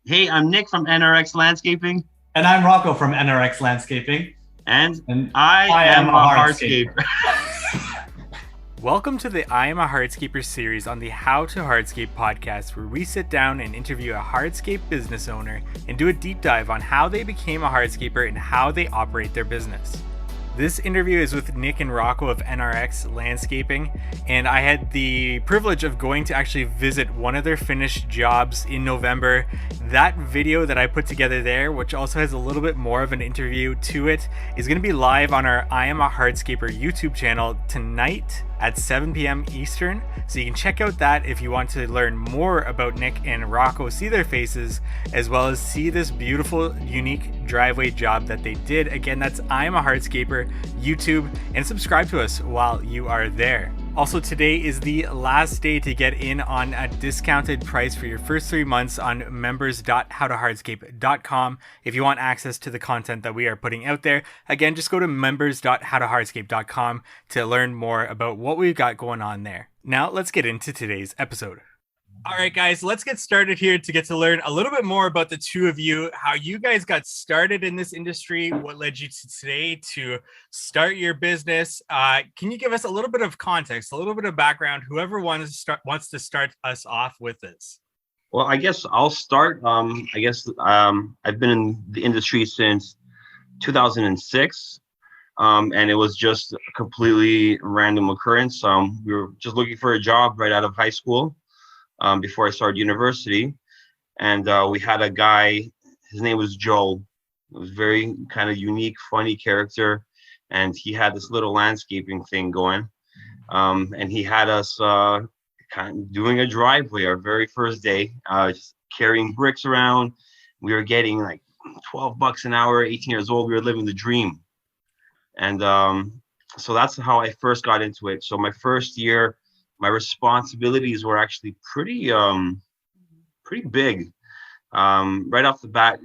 Hey, I'm Nick from NRX Landscaping, And I'm Rocco from NRX Landscaping, and and I I am am a a hardscaper. hardscaper. Welcome to the I Am a Hardscaper series on the How to Hardscape podcast, where we sit down and interview a hardscape business owner and do a deep dive on how they became a hardscaper and how they operate their business. This interview is with Nick and Rocco of NRX Landscaping, and I had the privilege of going to actually visit one of their finished jobs in November. That video that I put together there, which also has a little bit more of an interview to it, is going to be live on our I Am a Hardscaper YouTube channel tonight at 7 p.m. Eastern. So you can check out that if you want to learn more about Nick and Rocco, see their faces, as well as see this beautiful, unique driveway job that they did. Again, that's I Am a Hardscaper YouTube, and subscribe to us while you are there. Also, today is the last day to get in on a discounted price for your first 3 months on members.howtohardscape.com if you want access to the content that we are putting out there. Again, just go to members.howtohardscape.com to learn more about what we've got going on there. Now, let's get into today's episode. All right, guys, let's get started here to get to learn a little bit more about the two of you, how you guys got started in this industry, what led you to today to start your business. Can you give us a little bit of context, a little bit of background, whoever wants to start us off with this? Well, I guess I'll start. I've been in the industry since 2006, and it was just a completely random occurrence. We were just looking for a job right out of high school before I started university, and we had a guy. His name was Joe. It was very kind of unique, funny character, and he had this little landscaping thing going. And he had us kind of doing a driveway our very first day, just carrying bricks around. We were getting like $12 an hour, 18 years old. We were living the dream. And so that's how I first got into it. So my first year, my responsibilities were actually pretty big. Right off the bat,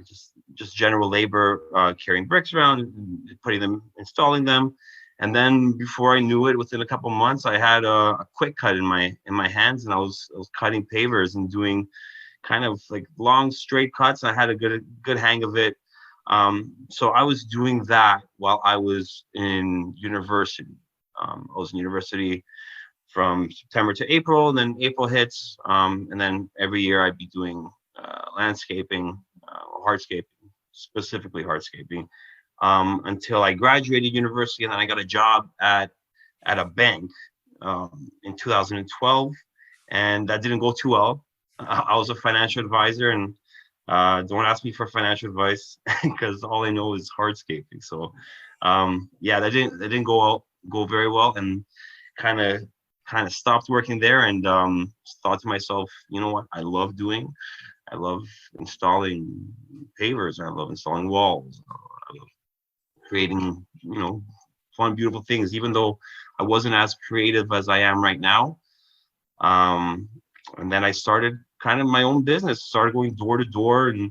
just general labor, carrying bricks around, and putting them, installing them. And then before I knew it, within a couple months, I had a quick cut in my hands, and I was cutting pavers and doing kind of like long straight cuts. I had a good hang of it. So I was doing that while I was in university. I was in university from September to April, and then April hits, and then every year I'd be doing landscaping, hardscaping, specifically hardscaping, until I graduated university, and then I got a job at a bank in 2012, and that didn't go too well. I was a financial advisor, and don't ask me for financial advice because all I know is hardscaping. So yeah, that didn't go very well, and kind of stopped working there, and thought to myself, you know what, I love installing pavers, and I love installing walls. I love creating, fun, beautiful things, even though I wasn't as creative as I am right now. And then I started kind of my own business, started going door to door and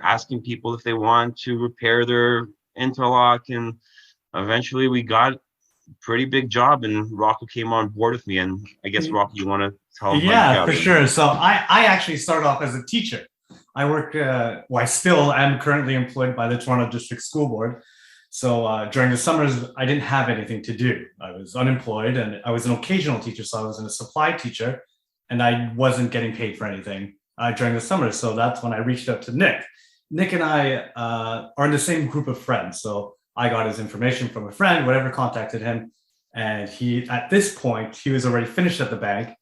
asking people if they want to repair their interlock. And eventually we got a pretty big job, and Rocco came on board with me. And I guess, Rocco, you want to tell them how you Yeah, got for in? sure. So I actually started off as a teacher. I work, I still am currently employed by the Toronto District School Board. So during the summers, I didn't have anything to do. I was unemployed, and I was an occasional teacher. So I was a supply teacher, and I wasn't getting paid for anything during the summers. So that's when I reached out to Nick. Nick and I are in the same group of friends. So I got his information from a friend, whatever, contacted him. And at this point, he was already finished at the bank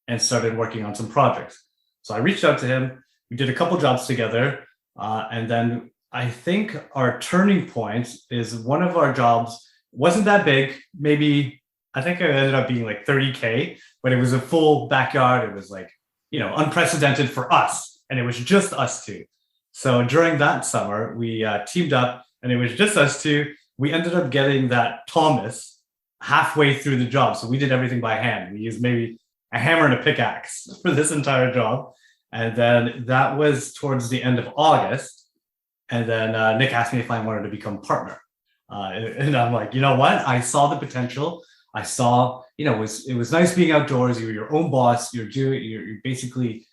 and started working on some projects. So I reached out to him. We did a couple jobs together. And then I think our turning point is one of our jobs wasn't that big. Maybe I think it ended up being like 30K, but it was a full backyard. It was like, unprecedented for us. And it was just us two. So during that summer, we teamed up, and it was just us two. We ended up getting that Thomas halfway through the job. So we did everything by hand. We used maybe a hammer and a pickaxe for this entire job. And then that was towards the end of August. And then Nick asked me if I wanted to become partner. And I'm like, you know what? I saw the potential. I saw, it was nice being outdoors. You're your own boss. You basically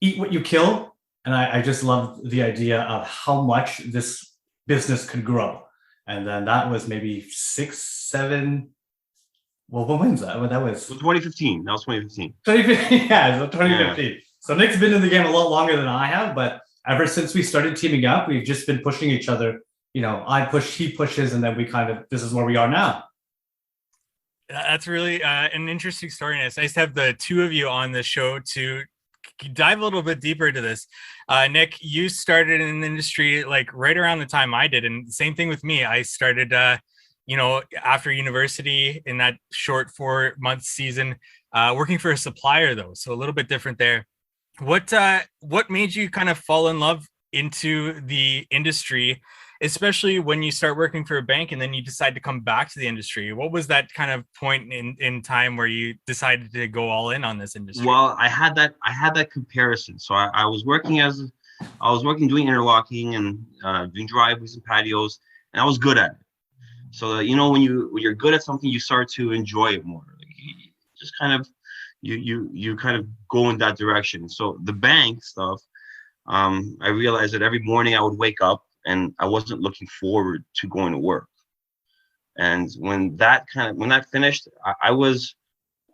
eat what you kill. And I just loved the idea of how much this business could grow. And then that was maybe 6, 7. Well, when's that? Well, that was 2015. That was 2015. 2015. Yeah, so 2015. Yeah. So Nick's been in the game a lot longer than I have, but ever since we started teaming up, we've just been pushing each other. I push, he pushes, and then this is where we are now. That's really an interesting story. And it's nice to have the two of you on the show to dive a little bit deeper into this. Nick, you started in the industry like right around the time I did. And same thing with me. I started, after university in that short 4-month season, working for a supplier though. So a little bit different there. What made you kind of fall in love into the industry, especially when you start working for a bank and then you decide to come back to the industry? What was that kind of point in time where you decided to go all in on this industry? Well, I had that comparison. So I was working doing interlocking and doing driveways and patios, and I was good at it. So when you're good at something, you start to enjoy it more. Like, just kind of you kind of go in that direction. So the bank stuff, I realized that every morning I would wake up and I wasn't looking forward to going to work. And when that finished, I was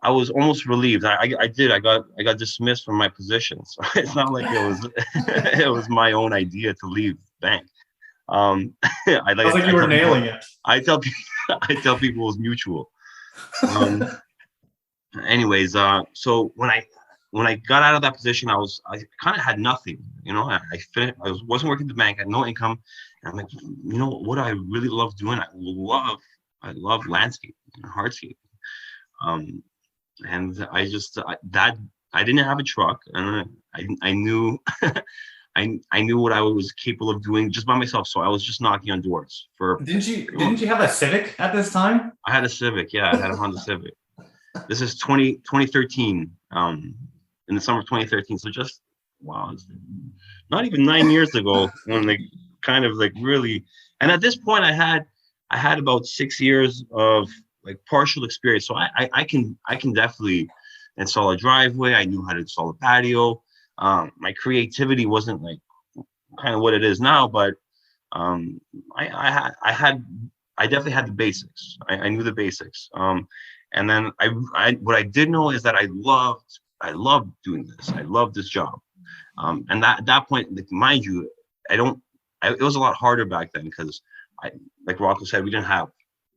almost relieved. I got dismissed from my position. So it's not like it was my own idea to leave bank. Sounds like you were nailing it. I tell people it was mutual. Anyways, so when I got out of that position, I kind of had nothing. I finished. I wasn't working at the bank. I had no income. And I'm like, what I really love doing? I love landscaping and hardscaping. And I didn't have a truck, and I knew I knew what I was capable of doing just by myself. So I was just knocking on doors for. Didn't you have a Civic at this time? I had a Civic. Yeah, I had a Honda Civic. This is 2013. In the summer of 2013. So just not even 9 years ago when they kind of like really. And at this point, I had about 6 years of like partial experience. So I can definitely install a driveway. I knew how to install a patio. My creativity wasn't like kind of what it is now, but I definitely had the basics. I knew the basics. And then what I did know is that I loved doing this. I loved this job. And at that point, like, mind you, it was a lot harder back then because like Rocco said, we didn't have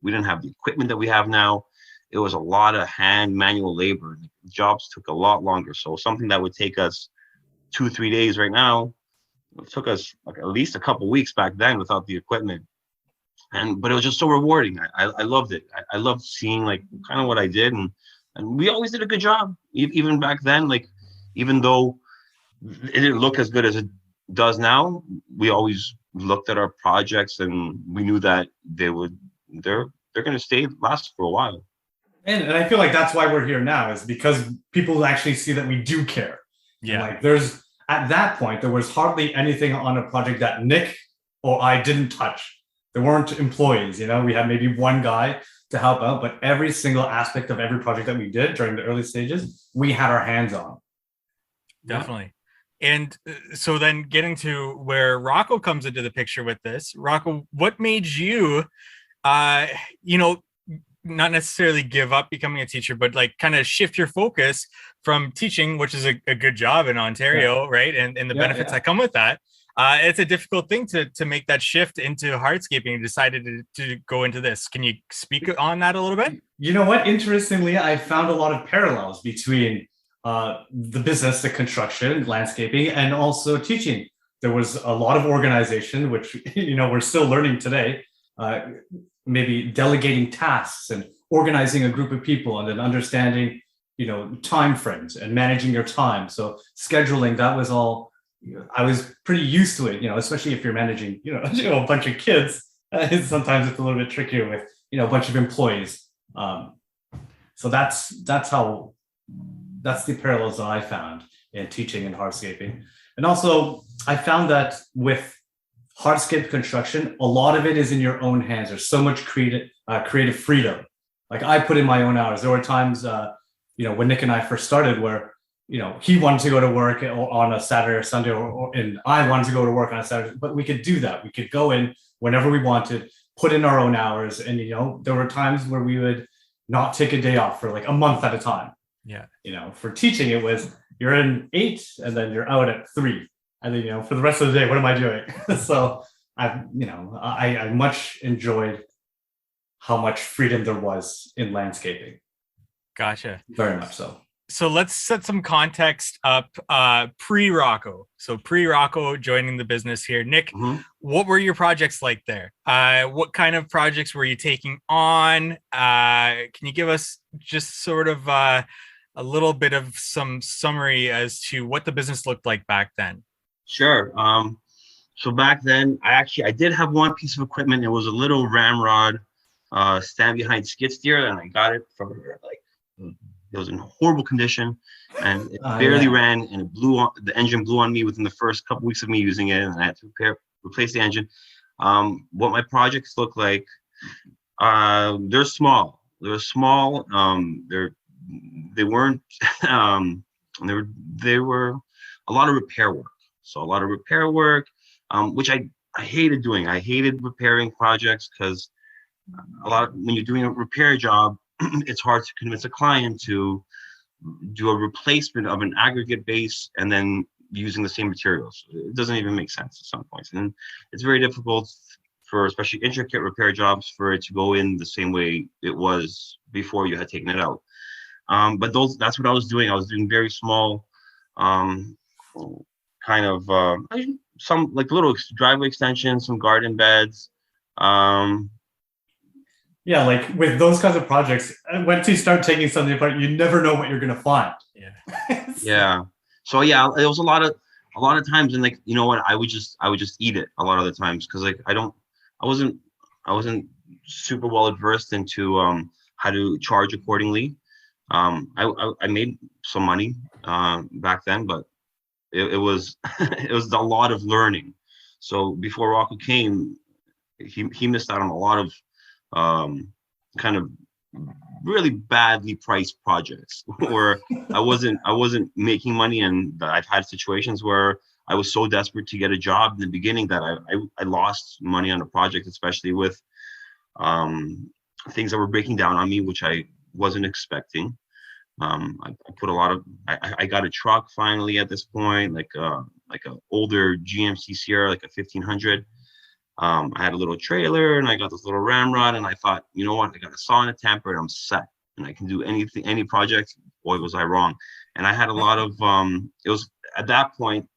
the equipment that we have now. It was a lot of manual labor. Jobs took a lot longer. So something that would take us 2-3 days right now, it took us like at least a couple weeks back then without the equipment. But it was just so rewarding. I loved it. I loved seeing like kind of what I did, and we always did a good job. Even back then, like even though it didn't look as good as it does now, we always looked at our projects and we knew that they're going to last for a while. And I feel like that's why we're here now, is because people actually see that we do care. Yeah. And like at that point, there was hardly anything on a project that Nick or I didn't touch. There weren't employees, we had maybe one guy to help out, but every single aspect of every project that we did during the early stages, we had our hands on. Definitely. And so then getting to where Rocco comes into the picture with this, Rocco, what made you, not necessarily give up becoming a teacher, but like kind of shift your focus from teaching, which is a good job in Ontario, right? And the benefits that come with that. It's a difficult thing to make that shift into hardscaping and decided to go into this. Can you speak on that a little bit? You know what? Interestingly, I found a lot of parallels between the business, the construction, landscaping, and also teaching. There was a lot of organization, which, we're still learning today, maybe delegating tasks and organizing a group of people and then understanding, time frames and managing your time. So scheduling, that was all. I was pretty used to it, especially if you're managing, a bunch of kids. Sometimes it's a little bit trickier with, a bunch of employees. So that's the parallels that I found in teaching and hardscaping. And also, I found that with hardscape construction, a lot of it is in your own hands. There's so much creative freedom. Like I put in my own hours. There were times, when Nick and I first started where, he wanted to go to work on a Saturday or Sunday, and I wanted to go to work on a Saturday, but we could do that. We could go in whenever we wanted, put in our own hours. And, there were times where we would not take a day off for like a month at a time. Yeah. For teaching, it was you're in 8 and then you're out at 3. And then, for the rest of the day, what am I doing? So I much enjoyed how much freedom there was in landscaping. Gotcha. Very much so. So let's set some context up pre-Rocco. So pre-Rocco joining the business here. Nick, what were your projects like there? What kind of projects were you taking on? Can you give us just sort of a little bit of some summary as to what the business looked like back then? Sure. So back then, I did have one piece of equipment. It was a little ramrod stand behind skid steer, and I got it from it was in horrible condition, and it barely ran, and it blew on. The engine blew on me within the first couple weeks of me using it, and I had to replace the engine. What my projects look like, they're small. They're small. They weren't. They were a lot of repair work. So a lot of repair work, which I hated doing. I hated repairing projects because when you're doing a repair job, it's hard to convince a client to do a replacement of an aggregate base and then using the same materials. It doesn't even make sense at some points. And it's very difficult for especially intricate repair jobs for it to go in the same way it was before you had taken it out. But that's what I was doing. I was doing very small, kind of some like little driveway extensions, some garden beds. Yeah, like with those kinds of projects, once you start taking something apart, you never know what you're gonna find. Yeah. Yeah. So yeah, it was a lot of times, and like what, I would just eat it a lot of the times because like I wasn't super well adversed into how to charge accordingly. I made some money back then, but it was it was a lot of learning. So before Rocco came, he missed out on a lot of kind of really badly priced projects where I wasn't making money, and I've had situations where I was so desperate to get a job in the beginning that I lost money on a project, especially with things that were breaking down on me, which I wasn't expecting. I put a lot of I got a truck finally at this point, like a older GMC Sierra, like a 1500. I had a little trailer, and I got this little ramrod, and I thought, you know what, I got a saw and a tamper, and I'm set, and I can do anything, any project. Boy, was I wrong. And I had a lot of it was at that point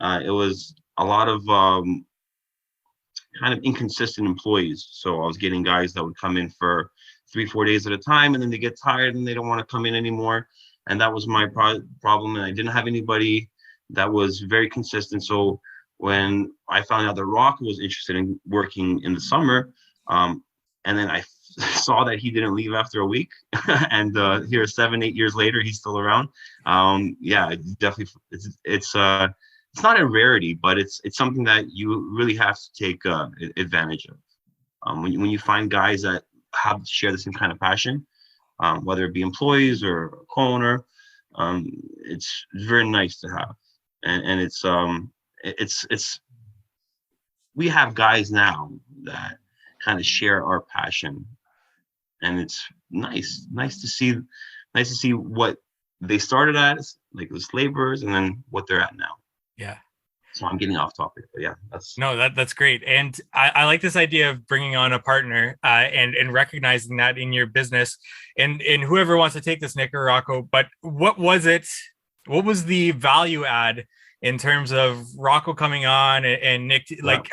it was a lot of kind of inconsistent employees. So I was getting guys that would come in for 3-4 days at a time, and then they get tired and they don't want to come in anymore. And that was my problem. And I didn't have anybody that was very consistent. So when I found out that Rocco was interested in working in the summer, and then I saw that he didn't leave after a week, and here 7-8 years later, he's still around. Yeah, definitely, it's not a rarity, but it's something that you really have to take advantage of. When you find guys that share the same kind of passion, whether it be employees or a co-owner, it's very nice to have, and it's we have guys now that kind of share our passion, and it's nice to see what they started as, like as laborers, and then what they're at now. Yeah. So I'm getting off topic, but yeah, that's great. And I like this idea of bringing on a partner and recognizing that in your business, and whoever wants to take this, Nick or Rocco, but what was the value add in terms of Rocco coming on and Nick, like,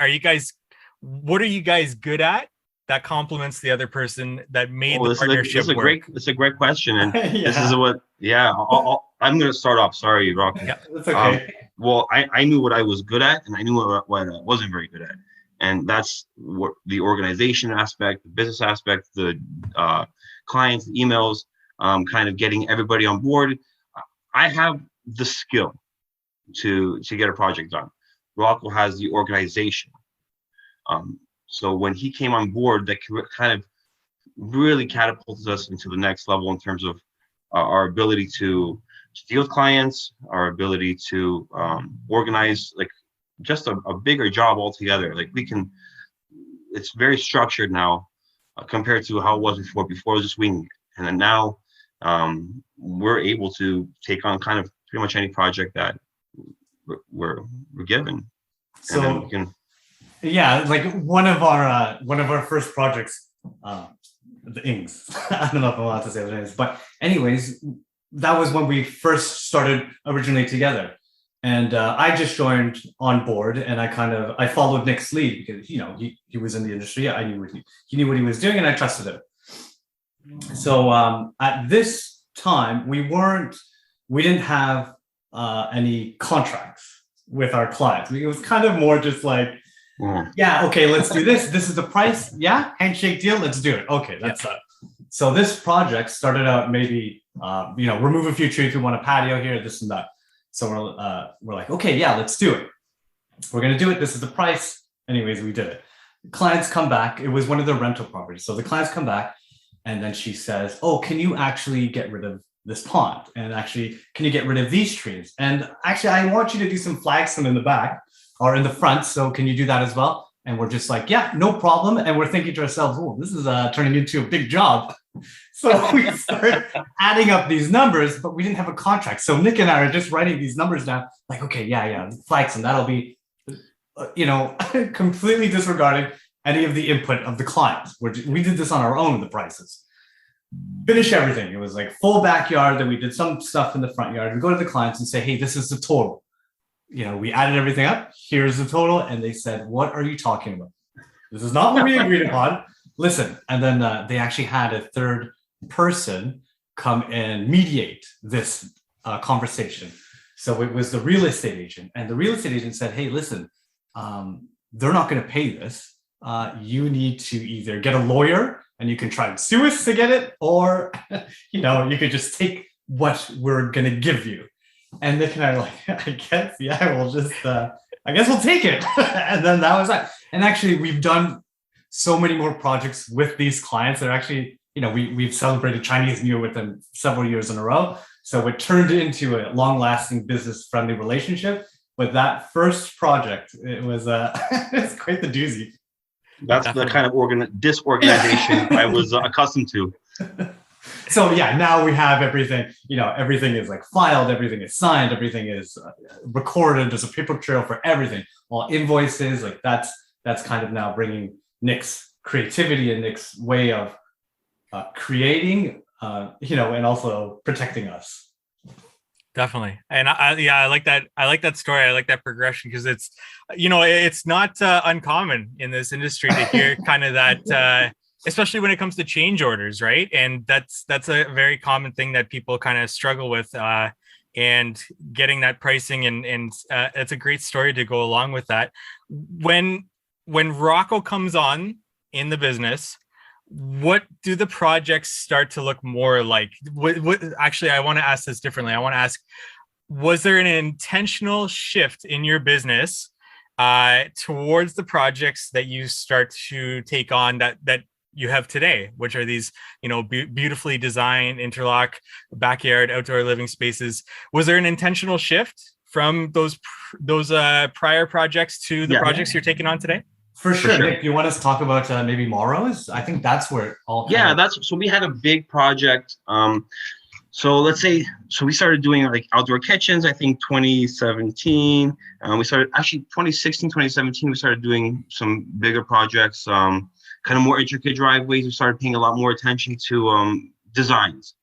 what are you guys good at that complements the other person that made the partnership work? It's a great question. And this is what, I'm going to start off. Sorry, Rocco. Yeah, that's okay. Well, I knew what I was good at, and I knew what I wasn't very good at. And that's what the organization aspect, the business aspect, the clients, the emails, kind of getting everybody on board. I have the skill to get a project done. Rocco has the organization. So when he came on board, that kind of really catapulted us into the next level in terms of our ability to to deal with clients, our ability to organize like just a bigger job altogether. Like it's very structured now compared to how it was before. Before it was just winging it. And then now we're able to take on kind of pretty much any project that we're given. So and then we can, yeah, like one of our first projects, the Ings. I don't know if I'm allowed to say the names, but anyways, that was when we first started originally together. And I just joined on board, and I followed Nick's lead because he was in the industry. I knew he knew what he was doing, and I trusted him. So at this time, we didn't have any contracts with our clients. It was kind of more just like, yeah, okay, let's do this. This is the price. Yeah, handshake deal. Let's do it. Okay, that's it. So this project started out maybe, remove a few trees. We want a patio here, this and that. So we're like, okay, yeah, let's do it. We're gonna do it. This is the price. Anyways, we did it. Clients come back. It was one of the rental properties. So the clients come back, and then she says, oh, can you actually get rid of this pond? And actually, can you get rid of these trees? And actually, I want you to do some flagstone in the back or in the front. So can you do that as well? And we're just like, yeah, no problem. And we're thinking to ourselves, oh, this is turning into a big job. So we start adding up these numbers, but we didn't have a contract. So Nick and I are just writing these numbers down like, okay, yeah, flagstone, that'll be, completely disregarding any of the input of the clients. We did this on our own, the prices. Finish everything. It was like full backyard. Then we did some stuff in the front yard. We go to the clients and say, hey, this is the total. We added everything up. Here's the total. And they said, what are you talking about? This is not what we agreed upon. Listen. And then they actually had a third person come and mediate this conversation. So it was the real estate agent. And the real estate agent said, hey, listen, they're not going to pay this. You need to either get a lawyer and you can try and sue us to get it, or, you could just take what we're going to give you. And Nick and I are like, I guess we'll take it. And then that was that. And actually, we've done so many more projects with these clients. They're actually, we've celebrated Chinese New Year with them several years in a row. So it turned into a long-lasting, business-friendly relationship. But that first project, it was it's quite the doozy. That's definitely the kind of disorganization I was accustomed to. So yeah, now we have everything. Everything is like filed, everything is signed, everything is recorded. There's a paper trail for everything. All invoices, like that's kind of now bringing Nick's creativity and Nick's way of creating, and also protecting us. Definitely. And I like that. I like that story. I like that progression because it's, it's not uncommon in this industry to hear kind of that, especially when it comes to change orders, right? And that's a very common thing that people kind of struggle with, and getting that pricing. And it's a great story to go along with that. When Rocco comes on in the business, what do the projects start to look more like? What actually, I want to ask this differently. I want to ask, was there an intentional shift in your business towards the projects that you start to take on that you have today, which are these, beautifully designed interlock backyard outdoor living spaces? Was there an intentional shift from those prior projects to the projects you're taking on today? For sure. Nick, you want us to talk about maybe Morrow's? I think that's where it all. So we had a big project. So let's say, we started doing like outdoor kitchens, I think 2017. We started actually 2016, 2017, we started doing some bigger projects, kind of more intricate driveways. We started paying a lot more attention to designs,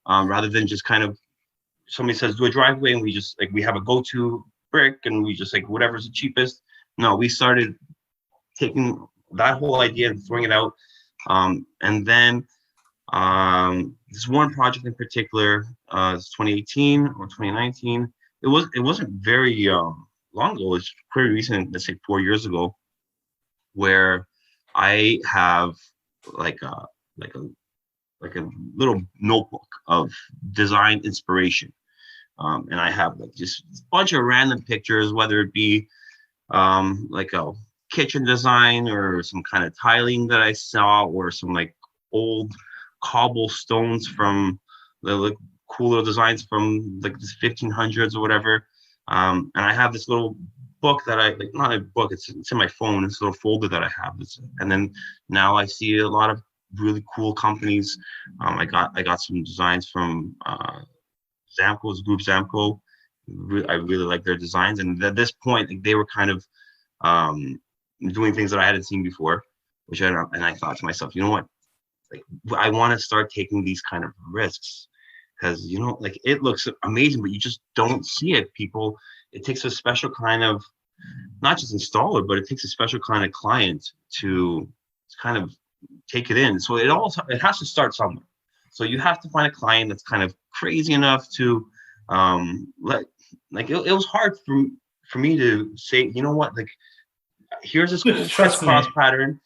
rather than just kind of somebody says do a driveway and we just like, we have a go-to brick and we just like whatever's the cheapest. No, we started taking that whole idea and throwing it out. And then this one project in particular, it's 2018 or 2019. It wasn't very long ago. It's pretty recent, let's say 4 years ago, where I have like a little notebook of design inspiration. And I have like just a bunch of random pictures, whether it be like a kitchen design or some kind of tiling that I saw, or some like old cobblestones from the cool little designs from like the 1500s or whatever. And I have this little book that I like, not a book, it's in my phone. It's a little folder that I have. And then now I see a lot of really cool companies. I got some designs from Zamco's group Zamco. I really like their designs. And at this point, like, they were kind of doing things that I hadn't seen before, and I thought to myself, you know what? Like, I want to start taking these kind of risks because, you know, like, it looks amazing, but you just don't see it. It takes a special kind of, not just installer, but it takes a special kind of client to kind of take it in. So it has to start somewhere. So you have to find a client that's kind of crazy enough to it was hard for me to say, you know what, like, here's this cool crisscross pattern.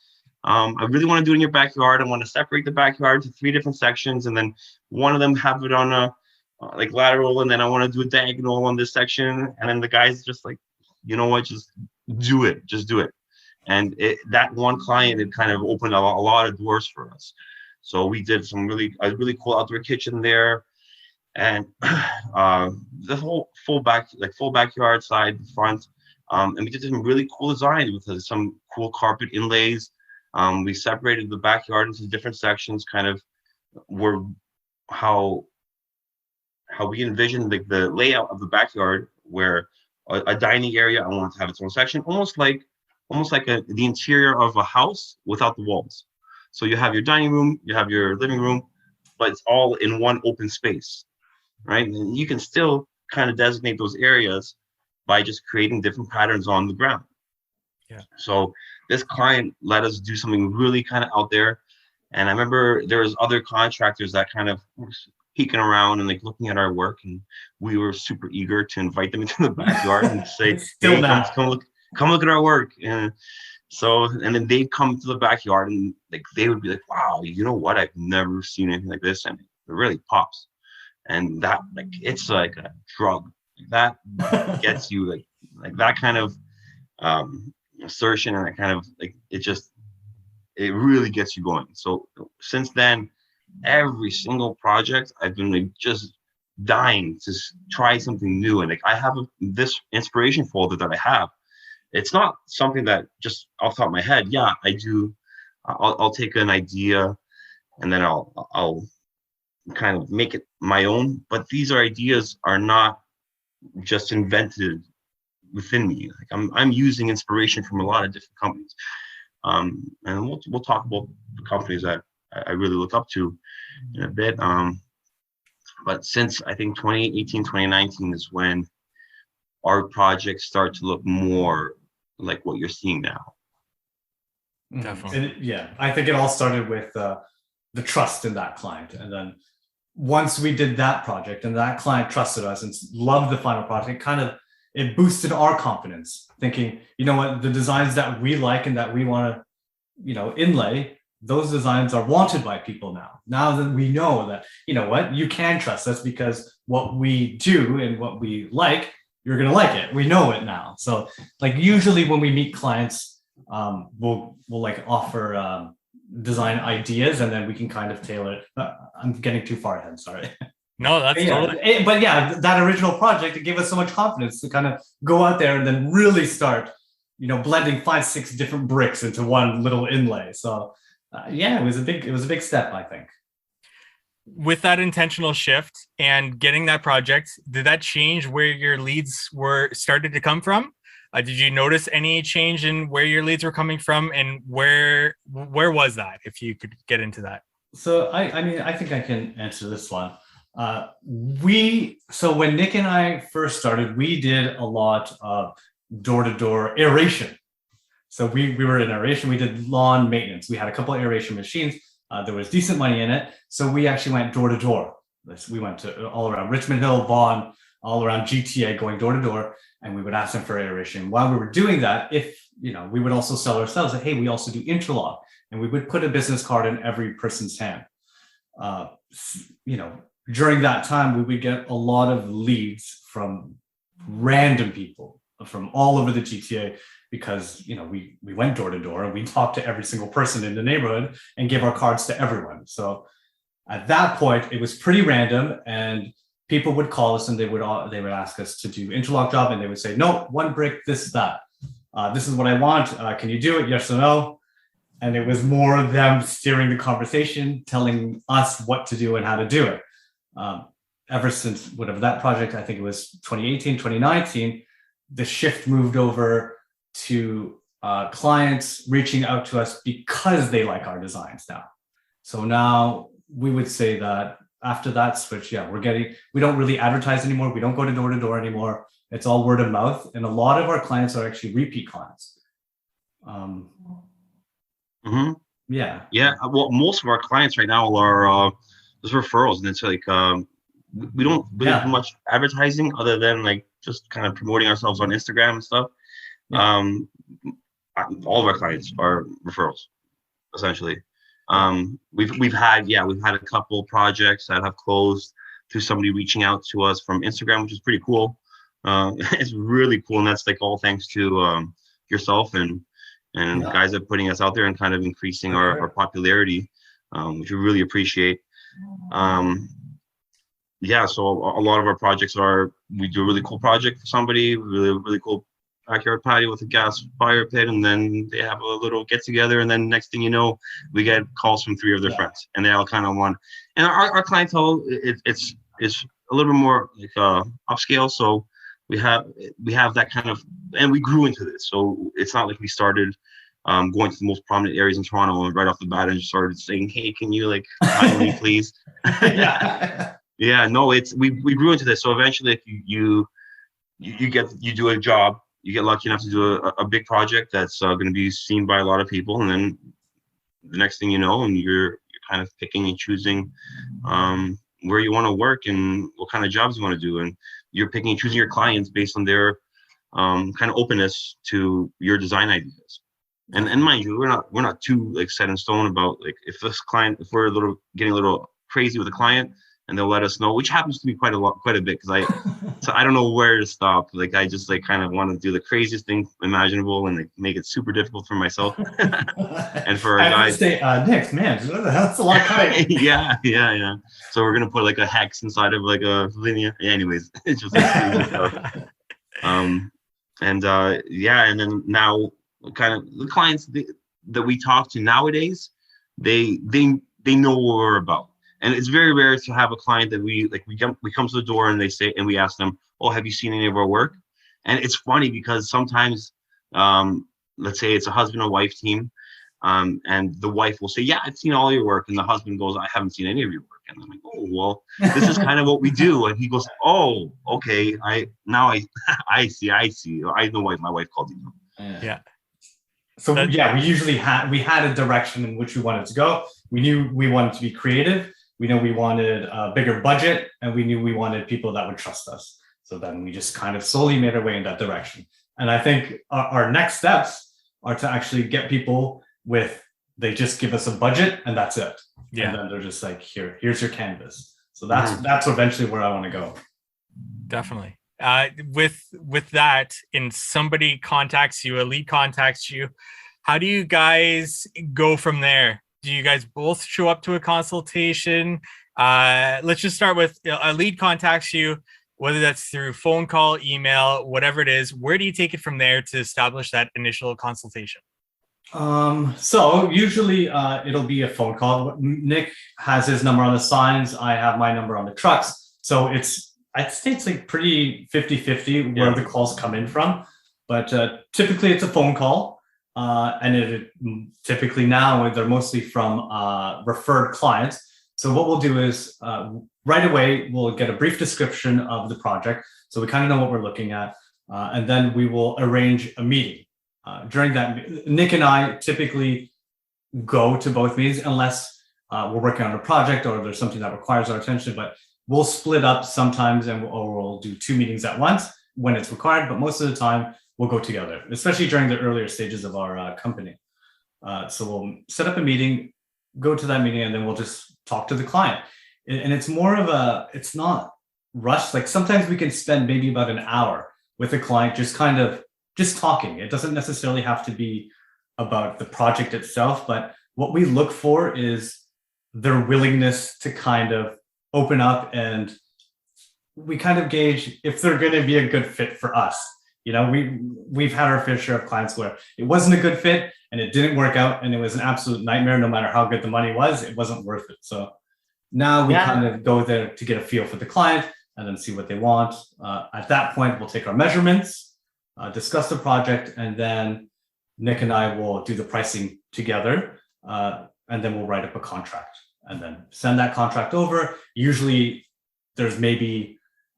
I really want to do it in your backyard. I want to separate the backyard to 3 different sections, and then one of them have it on a like lateral, and then I want to do a diagonal on this section. And then the guy's just like, you know what, just do it. And that one client, it kind of opened a lot of doors for us. So we did a really cool outdoor kitchen there, and the whole full backyard side, front. And we did some really cool designs with some cool carpet inlays. We separated the backyard into different sections, kind of were how we envisioned the layout of the backyard, where a dining area, I wanted to have its own section, almost like the interior of a house without the walls. So you have your dining room, you have your living room, but it's all in one open space, right? And you can still kind of designate those areas by just creating different patterns on the ground. Yeah. So this client let us do something really kind of out there. And I remember there was other contractors that kind of were peeking around and like looking at our work, and we were super eager to invite them into the backyard and say, hey, come look at our work. And then they'd come to the backyard, and like they would be like, wow, you know what? I've never seen anything like this, and it really pops. And that, like, it's like a drug. That gets you like that kind of assertion, and that kind of like it really gets you going. So since then, every single project I've been like just dying to try something new. And like I have this inspiration folder that I have. It's not something that just off the top of my head. Yeah, I do. I'll take an idea, and then I'll kind of make it my own. But these ideas are not just invented within me. Like I'm using inspiration from a lot of different companies. And we'll talk about the companies that I really look up to in a bit. But since I think 2018, 2019 is when our projects start to look more like what you're seeing now. Definitely. And I think it all started with the trust in that client. And then once we did that project and that client trusted us and loved the final project, it boosted our confidence, thinking, you know what, the designs that we like and that we want to, inlay, those designs are wanted by people now. Now that we know that, you know what, you can trust us because what we do and what we like, you're going to like it. We know it now. So like usually when we meet clients, we'll like offer design ideas, and then we can kind of tailor it. I'm getting too far ahead. Sorry. No, that's totally. But yeah, that original project, it gave us so much confidence to kind of go out there and then really start, blending 5-6 different bricks into one little inlay. So it was a big step, I think. With that intentional shift and getting that project, did that change where your leads started to come from? Did you notice any change in where your leads were coming from, and where was that? If you could get into that. So I think I can answer this one. So when Nick and I first started, we did a lot of door-to-door aeration. So we were in aeration. We did lawn maintenance. We had a couple of aeration machines. There was decent money in it. So we actually went door to door. We went to all around Richmond Hill, Vaughan, all around GTA, going door to door, and we would ask them for aeration. While we were doing that, we would also sell ourselves that, hey, we also do interlock, and we would put a business card in every person's hand. During that time, we would get a lot of leads from random people from all over the GTA, because we went door to door and we talked to every single person in the neighborhood and gave our cards to everyone. So At that point, it was pretty random, and people would call us and they would ask us to do interlock job, and they would say, no, one brick, this, that. This is what I want. Can you do it? Yes or no? And it was more of them steering the conversation, telling us what to do and how to do it. Ever since whatever that project, I think it was 2018, 2019, the shift moved over to clients reaching out to us because they like our designs now. So now we would say that after that switch, we don't really advertise anymore. We don't go to door anymore. It's all word of mouth. And a lot of our clients are actually repeat clients. Yeah. Well, most of our clients right now are just referrals, and it's like we don't really do much advertising other than like just kind of promoting ourselves on Instagram and stuff. All of our clients are referrals, essentially. We've had a couple projects that have closed through somebody reaching out to us from Instagram, which is pretty cool. It's really cool, and that's like all thanks to yourself and guys are putting us out there and kind of increasing our popularity, which we really appreciate. So a lot of our projects we do a really cool project for somebody, really cool backyard patio with a gas fire pit, and then they have a little get together, and then next thing you know, we get calls from 3 of their friends, and they all kind of want. And our clientele, it's a little bit more like upscale, so we have that kind of, and we grew into this, so it's not like we started going to the most prominent areas in Toronto and right off the bat and just started saying, hey, can you like hire me, please? No, we grew into this. So eventually, if you do a job, you get lucky enough to do a big project that's going to be seen by a lot of people, and then the next thing you know, and you're kind of picking and choosing where you want to work and what kind of jobs you want to do, and you're picking and choosing your clients based on their kind of openness to your design ideas. And mind you, we're not too like set in stone about like if we're getting a little crazy with a client, and they'll let us know, which happens to me quite a bit, because I don't know where to stop. Like I just like kind of want to do the craziest thing imaginable and like make it super difficult for myself and for our guys. Nick, man, that's a lot of time. yeah. So we're gonna put like a hex inside of like a linear. Yeah, anyways, it's just like crazy stuff. And then now kind of the clients that we talk to nowadays, they know what we're about. And it's very rare to have a client that we come to the door and we ask them, oh, have you seen any of our work? And it's funny because sometimes, let's say it's a husband and wife team, and the wife will say, yeah, I've seen all your work. And the husband goes, I haven't seen any of your work. And I'm like, oh, well, this is kind of what we do. And he goes, oh, okay. I see. I know why my wife called you. Yeah. So we usually had a direction in which we wanted to go. We knew we wanted to be creative. We know we wanted a bigger budget, and we knew we wanted people that would trust us. So then we just kind of slowly made our way in that direction. And I think our next steps are to actually get people they just give us a budget and that's it. Yeah. And then they're just like, here's your canvas. So that's eventually where I want to go. Definitely. With that, and somebody contacts you, a lead contacts you, how do you guys go from there? Do you guys both show up to a consultation? Let's just start with a lead contacts you, whether that's through phone call, email, whatever it is. Where do you take it from there to establish that initial consultation? So usually it'll be a phone call. Nick has his number on the signs. I have my number on the trucks. So I'd say it's like pretty 50-50 where the calls come in from. But typically it's a phone call. And typically now they're mostly from referred clients. So what we'll do is right away, we'll get a brief description of the project. So we kind of know what we're looking at. And then we will arrange a meeting. During that, Nick and I typically go to both meetings unless we're working on a project or there's something that requires our attention, but we'll split up sometimes or we'll do 2 meetings at once when it's required. But most of the time we'll go together, especially during the earlier stages of our company. So we'll set up a meeting, go to that meeting, and then we'll just talk to the client. And it's more of it's not rushed. Like sometimes we can spend maybe about an hour with a client, just talking. It doesn't necessarily have to be about the project itself, but what we look for is their willingness to kind of open up, and we kind of gauge if they're going to be a good fit for us. We've had our fair share of clients where it wasn't a good fit and it didn't work out, and it was an absolute nightmare. No matter how good the money was, it wasn't worth it. So now we kind of go there to get a feel for the client and then see what they want. At that point, we'll take our measurements, discuss the project, and then Nick and I will do the pricing together, and then we'll write up a contract and then send that contract over. Usually there's maybe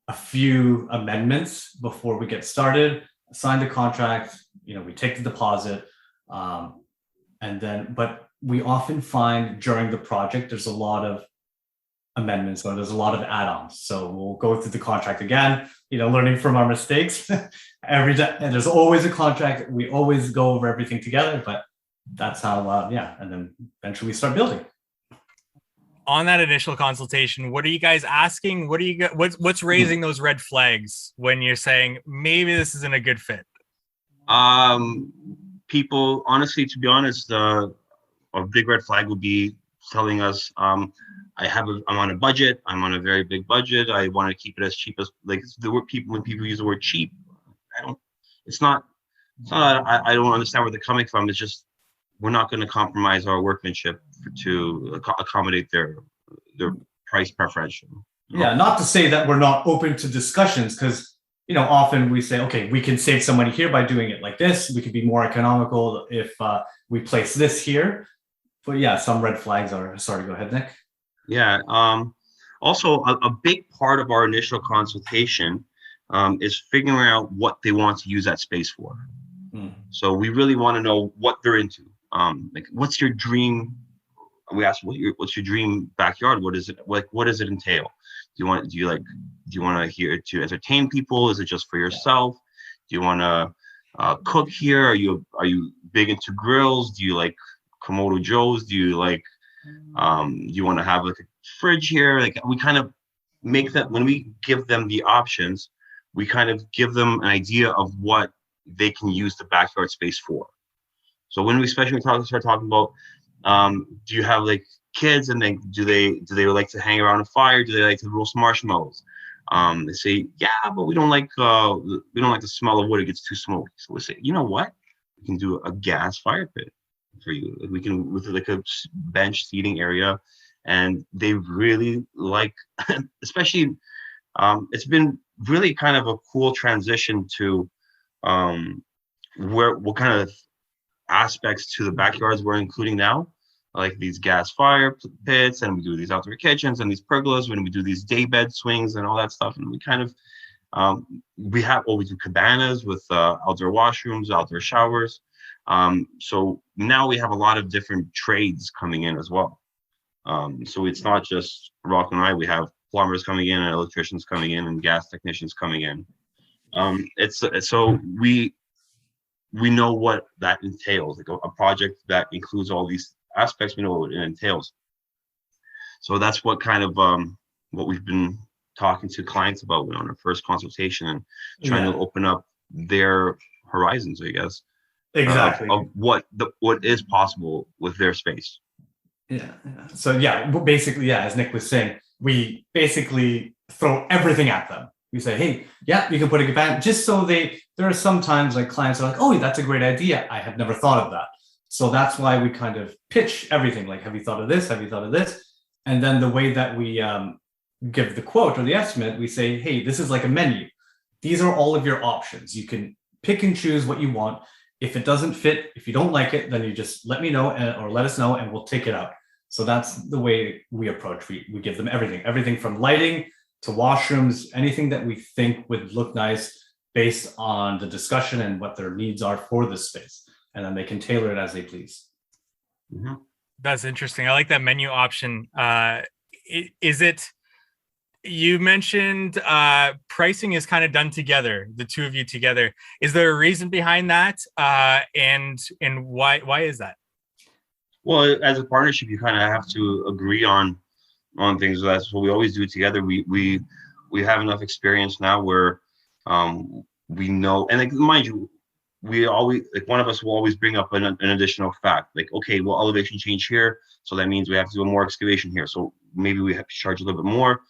a few amendments before we get started, sign the contract, we take the deposit, but we often find during the project, there's a lot of amendments or there's a lot of add-ons. So we'll go through the contract again, learning from our mistakes every day. And there's always a contract. We always go over everything together, but that's how, and then eventually we start building. On that initial consultation, what are you guys asking? What's raising those red flags when you're saying maybe this isn't a good fit? People, honestly, to be honest, a big red flag would be telling us, I'm on a budget. I'm on a very big budget. I want to keep it as cheap as, like, the word people, when people use the word cheap, I don't understand where they're coming from. It's just, we're not going to compromise our workmanship to accommodate their price preferential. Yeah, not to say that we're not open to discussions, because often we say, okay, we can save some money here by doing it like this. We could be more economical if we place this here. But yeah, some red flags are. Sorry, go ahead, Nick. Yeah. Also, a big part of our initial consultation is figuring out what they want to use that space for. So we really want to know what they're into. Like, what's your dream? We ask, what's your dream backyard? What is it like? What does it entail? Do you want to hear to entertain people? Is it just for yourself? Do you want to cook here? Are you big into grills? Do you like Komodo Joes? Do you like you want to have like a fridge here? Like, we kind of make that, when we give them the options, we kind of give them an idea of what they can use the backyard space for. So when we start talking about, do you have like kids, and then do they like to hang around a fire? Do they like to roast marshmallows? They say, yeah, but we don't like the smell of wood. It gets too smoky. So we say, you know what? We can do a gas fire pit for you. We can, with like a bench seating area, and they really like, especially, it's been really kind of a cool transition to what kind of aspects to the backyards we're including now, like these gas fire pits, and we do these outdoor kitchens and these pergolas, when we do these day bed swings and all that stuff. And we kind of we do cabanas with outdoor washrooms, outdoor showers. So now we have a lot of different trades coming in as well. So it's not just Rocco and I. We have plumbers coming in, and electricians coming in, and gas technicians coming in. So we know what that entails. Like a project that includes all these aspects, we know what it entails. So that's what kind of what we've been talking to clients about on our first consultation, and trying to open up their horizons, I guess. Exactly. Of what is possible with their space. Yeah. So basically, as Nick was saying, we basically throw everything at them. We say, hey, yeah, you can put a cabana, just so there are sometimes like clients are like, oh, that's a great idea. I had never thought of that. So that's why we kind of pitch everything. Like, have you thought of this? Have you thought of this? And then the way that we give the quote or the estimate, we say, hey, this is like a menu. These are all of your options. You can pick and choose what you want. If it doesn't fit, if you don't like it, then you just let me know or let us know, and we'll take it out. So that's the way we approach. We give them everything from lighting to washrooms, anything that we think would look nice based on the discussion and what their needs are for this space. And then they can tailor it as they please. Mm-hmm. That's interesting. I like that menu option. You mentioned pricing is kind of done together, the two of you together. Is there a reason behind that? And why is that? Well, as a partnership, you kind of have to agree on things. That's what we always do together. We have enough experience now where we know, and like, mind you, we always, like, one of us will always bring up an additional fact, like, okay, well, elevation change here, so that means we have to do more excavation here, so maybe we have to charge a little bit more.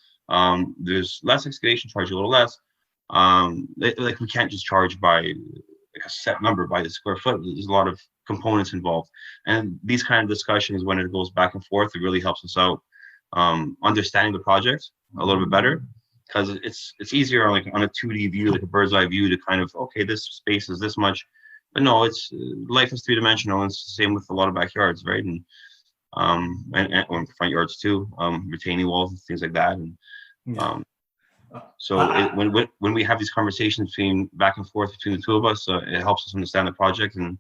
There's less excavation, charge a little less. Like we can't just charge by like a set number by the square foot. There's a lot of components involved, and these kind of discussions, when it goes back and forth, it really helps us out understanding the project a little bit better, because it's easier on a 2D view, like a bird's eye view, to kind of, okay, this space is this much, but no, it's life is three-dimensional, and it's the same with a lot of backyards, right? And front yards too, retaining walls and things like that, and when we have these conversations between back and forth between the two of us, it helps us understand the project. And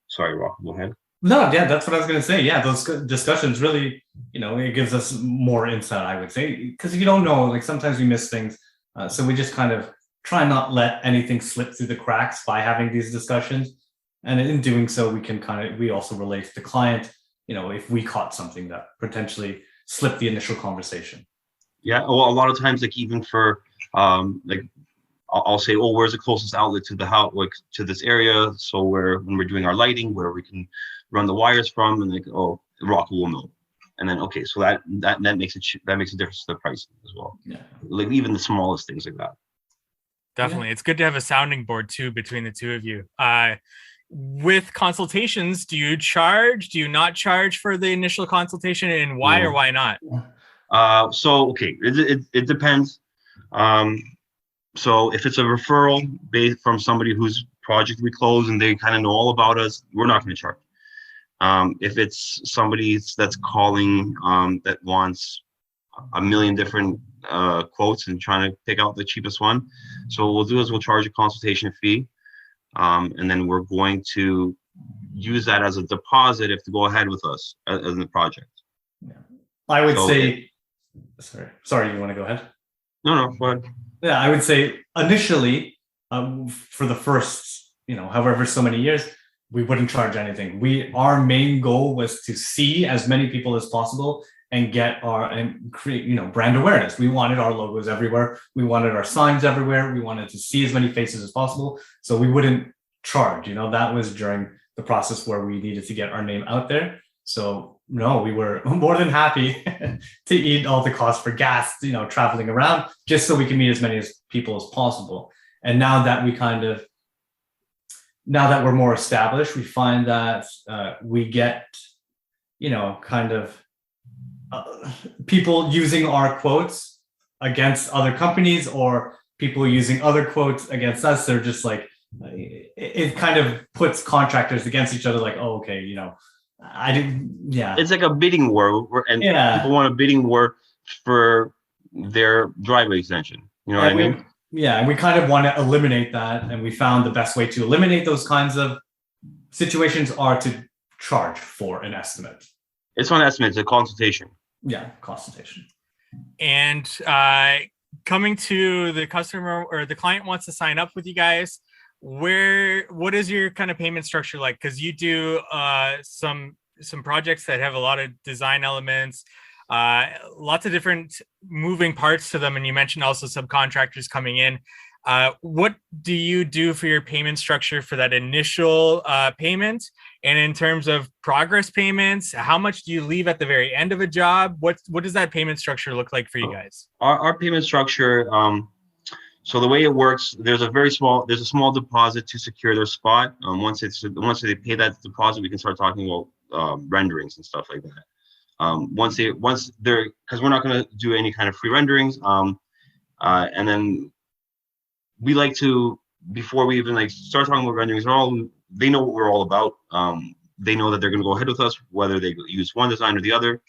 sorry, Rocco, go ahead. No, yeah, that's what I was going to say. Yeah, those discussions really, it gives us more insight, I would say, because you don't know, like sometimes we miss things. So we just kind of try not let anything slip through the cracks by having these discussions. And in doing so, we also relate to the client, if we caught something that potentially slipped the initial conversation. Yeah, well, a lot of times, like even for like I'll say, oh, where's the closest outlet to the house, like to this area? So when we're doing our lighting, where we can run the wires from, and like, oh, Rocco will know. And then, okay, so that makes a difference to the pricing as well. Yeah, like even the smallest things like that. Definitely, it's good to have a sounding board too between the two of you. With consultations, do you charge? Do you not charge for the initial consultation, and why or why not? So okay, it depends. So if it's a referral based from somebody whose project we close and they kind of know all about us, we're not going to charge. If it's somebody that's calling that wants a million different quotes and trying to pick out the cheapest one, so what we'll do is we'll charge a consultation fee, and then we're going to use that as a deposit if to go ahead with us in the project. Yeah. I would say, sorry, you want to go ahead? No, go ahead. Yeah, I would say initially, for the first, however so many years, we wouldn't charge anything. Our main goal was to see as many people as possible and create, brand awareness. We wanted our logos everywhere. We wanted our signs everywhere. We wanted to see as many faces as possible. So we wouldn't charge. That was during the process where we needed to get our name out there. So no, we were more than happy to eat all the costs for gas, traveling around, just so we can meet as many people as possible. And now that we're more established, we find that we get, people using our quotes against other companies, or people using other quotes against us. They're just like, it kind of puts contractors against each other, like, oh, okay, it's like a bidding war, and people want a bidding war for their driveway extension. You know what I mean? Yeah, and we kind of want to eliminate that, and we found the best way to eliminate those kinds of situations are to charge for an estimate. It's not an estimate; it's a consultation. Yeah, consultation. And coming to the customer or the client wants to sign up with you guys, what is your kind of payment structure like? Because you do some projects that have a lot of design elements, lots of different moving parts to them, and you mentioned also subcontractors coming in. What do you do for your payment structure for that initial payment? And in terms of progress payments, how much do you leave at the very end of a job? What does that payment structure look like for you guys? Our payment structure, so the way it works, there's a small deposit to secure their spot. Once they pay that deposit, we can start talking about renderings and stuff like that. Once they're, because we're not going to do any kind of free renderings, and then we like to, before we even start talking about renderings, they know what we're all about. They know that they're going to go ahead with us, whether they use one design or the other.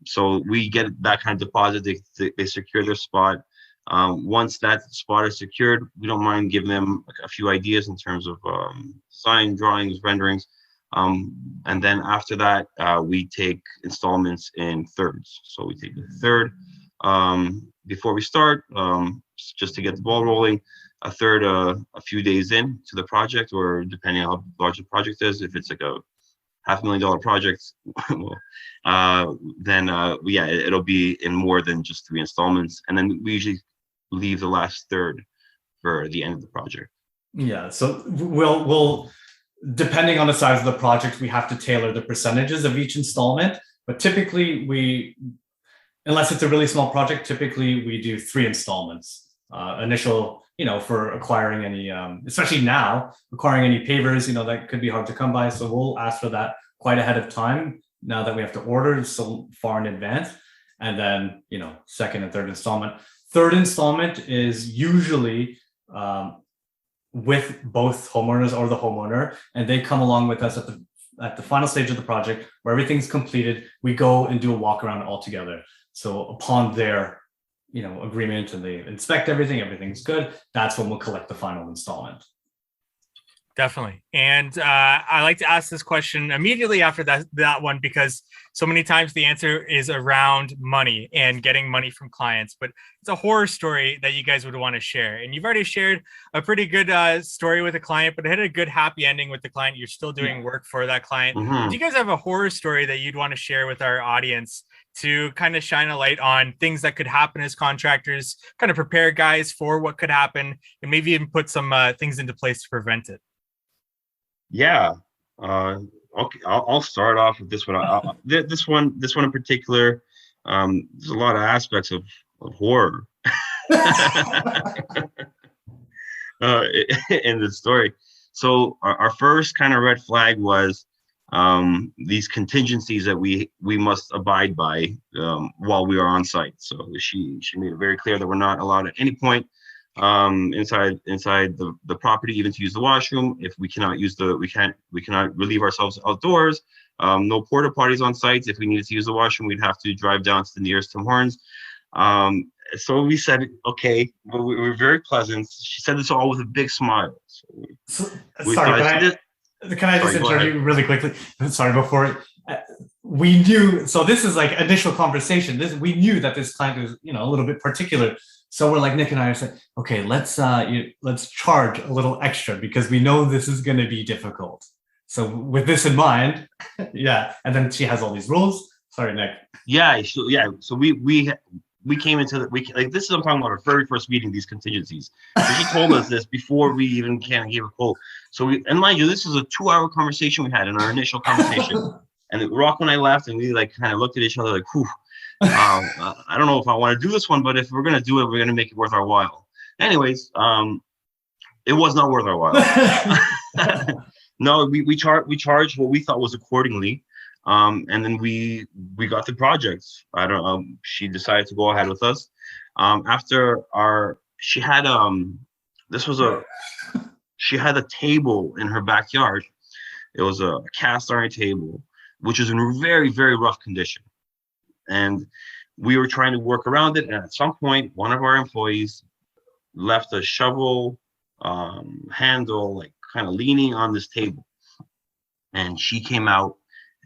So we get that kind of deposit. They secure their spot. Once that spot is secured, we don't mind giving them a few ideas in terms of design, drawings, renderings. And then after that, we take installments in thirds. So we take the third before we start, just to get the ball rolling. A third a few days in to the project, or depending on how large the project is. If it's like a $500,000 project, then it'll be in more than just 3 installments. And then we usually leave the last third for the end of the project. Yeah. So we'll depending on the size of the project, we have to tailor the percentages of each installment. But typically, unless it's a really small project, typically we do 3 installments. Initial, for acquiring any, especially now, acquiring any pavers, that could be hard to come by. So we'll ask for that quite ahead of time now that we have to order so far in advance. And then, second and third installment. Third installment is usually with both homeowners or the homeowner, and they come along with us at the final stage of the project where everything's completed. We go and do a walk around all together. So upon their, agreement, and they inspect everything's good, that's when we'll collect the final installment. Definitely. And I like to ask this question immediately after that one, because so many times the answer is around money and getting money from clients, but it's a horror story that you guys would want to share. And you've already shared a pretty good story with a client, but it had a good happy ending with the client. You're still doing work for that client. Mm-hmm. Do you guys have a horror story that you'd want to share with our audience to kind of shine a light on things that could happen as contractors, kind of prepare guys for what could happen, and maybe even put some things into place to prevent it? Yeah. Okay. I'll start off with this one. This one in particular. There's a lot of aspects of horror in the story. So our first kind of red flag was these contingencies that we must abide by while we are on site. So she made it very clear that we're not allowed at any point inside the property even to use the washroom. If we cannot we cannot relieve ourselves outdoors. No porta potties on sites. If we needed to use the washroom, we'd have to drive down to the nearest Tim Hortons. So we said, okay, but we were very pleasant. She said this all with a big smile. Can I just interrupt you really quickly? Sorry, before we knew. So this is like initial conversation. We knew that this client was, a little bit particular. So we're like, Nick and I are saying, okay, let's charge a little extra because we know this is going to be difficult. So with this in mind, yeah. And then she has all these rules. Sorry, Nick. Yeah. So we came into this is I'm talking about our very first meeting, these contingencies. So she told us this before we even kind of gave a quote. So and mind you, this is a 2-hour conversation we had in our initial conversation. And Rocco and I left, and we kind of looked at each other like, whew. I don't know if I want to do this one, but if we're going to do it, we're going to make it worth our while. Anyways, it was not worth our while. No, we charged what we thought was accordingly. And then we got the project. She decided to go ahead with us. After she had she had a table in her backyard. It was a cast iron table, which is in very, very rough condition. And we were trying to work around it. And at some point, one of our employees left a shovel handle, like kind of leaning on this table. And she came out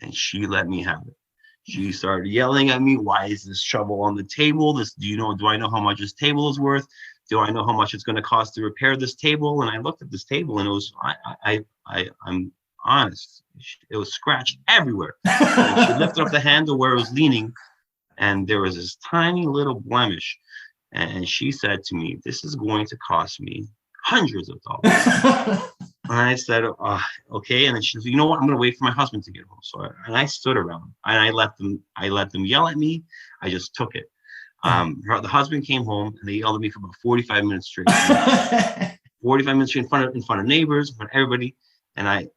and she let me have it. She started yelling at me, why is this shovel on the table? Do I know how much this table is worth? Do I know how much it's going to cost to repair this table? And I looked at this table and it was, I'm honest, it was scratched everywhere. And she lifted up the handle where it was leaning, and there was this tiny little blemish. And she said to me, this is going to cost me hundreds of dollars. And I said, okay. And then she said, you know what? I'm going to wait for my husband to get home. So I stood around and I let them yell at me. I just took it. The husband came home and they yelled at me for about 45 minutes straight. 45 minutes straight in front of neighbors, in front of everybody. And